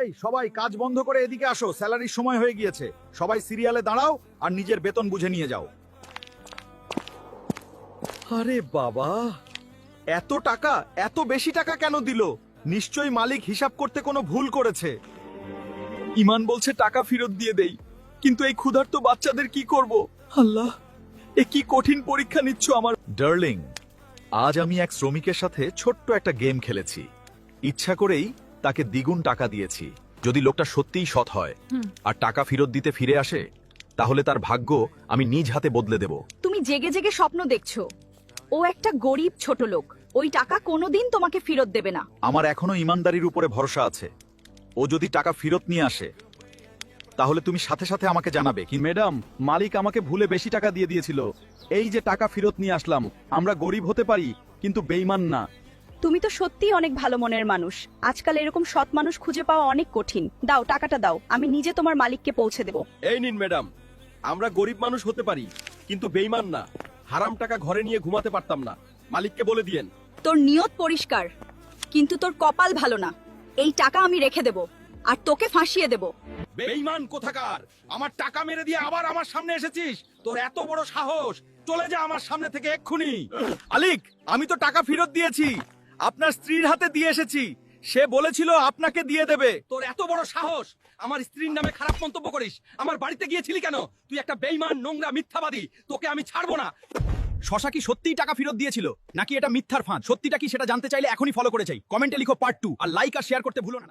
এই সবাই কাজ বন্ধ করে এদিকে আসো, স্যালারির সময় হয়ে গিয়েছে। সবাই সিরিয়ালে দাঁড়াও আর নিজের বেতন বুঝে নিয়ে যাও। আরে বাবা, এত টাকা, এত বেশি টাকা কেন দিল? নিশ্চয়ই মালিক হিসাব করতে কোনো ভুল করেছে। ইমান বলছে টাকা ফেরত দিয়ে দেই, কিন্তু এই ক্ষুধার্ত বাচ্চাদের কি করব? আল্লাহ, এ কি কঠিন পরীক্ষা নিচ্ছ আমার। ডার্লিং, আজ আমি এক শ্রমিকের সাথে ছোট্ট একটা গেম খেলেছি। ইচ্ছা করেই তাকে দ্বিগুণ টাকা দিয়েছি। যদি লোকটা সত্যিই সৎ হয় আর টাকা ফেরত দিতে ফিরে আসে, তাহলে তার ভাগ্য আমি নিজ হাতে বদলে দেব। তুমি জেগে জেগে স্বপ্ন দেখছো। ও একটা গরিব ছোট লোক, ওই টাকা কোনোদিন তোমাকে ফেরত দেবে না। আমার এখনো ইমানদারির উপরে ভরসা আছে। ও যদি টাকা ফেরত নিয়ে আসে, তাহলে তুমি সাথে সাথে আমাকে জানাবে। কি ম্যাডাম, মালিক আমাকে ভুলে বেশি টাকা দিয়ে দিয়েছিল। এই যে টাকা ফেরত নিয়ে আসলাম। আমরা গরিব হতে পারি, কিন্তু বেঈমান না। তুমি তো সত্যিই অনেক ভালো মনের মানুষ। আজকাল এরকম সৎ মানুষ খুঁজে পাওয়া অনেক কঠিন। দাও, টাকাটা দাও, আমি নিজে তোমার মালিককে পৌঁছে দেব। এই নিন ম্যাডাম, আমরা গরিব মানুষ হতে পারি, কিন্তু বেঈমান না। হারাম টাকা ঘরে নিয়ে ঘুমাতে পারতাম না। মালিককে বলে দিয়েন। তোর নিয়ত পরিষ্কার, কিন্তু তোর কপাল ভালো না। এই টাকা আমি রেখে দেব আর তোকে ফাঁসিয়ে দেব। বেঈমান কোথাকার! আমার টাকা মেরে দিয়ে আবার আমার সামনে এসেছিস? তোর এত বড় সাহস! চলে যা আমার সামনে থেকে এক্ষুনি। আলিক, আমি তো টাকা ফেরত দিয়েছি। আপনার স্ত্রীর হাতে দিয়ে এসেছি। সে বলেছিল আপনাকে দিয়ে দেবে। তোর এত বড় সাহস! আমার স্ত্রীর নামে খারাপ মন্তব্য করিস। আমার বাড়িতে গিয়েছিলি কেন? তুই একটা বেঈমান, নোংরা, মিথ্যাবাদী। তোকে আমি ছাড়বো না। শশা কি সত্যিই টাকা ফেরত দিয়েছিল, নাকি এটা মিথ্যার ফাঁদ? সত্যিটা কি সেটা জানতে চাইলে এখনই ফলো করে যাই। কমেন্টে লিখো পার্ট 2 আর লাইক আর শেয়ার করতে ভুলো না।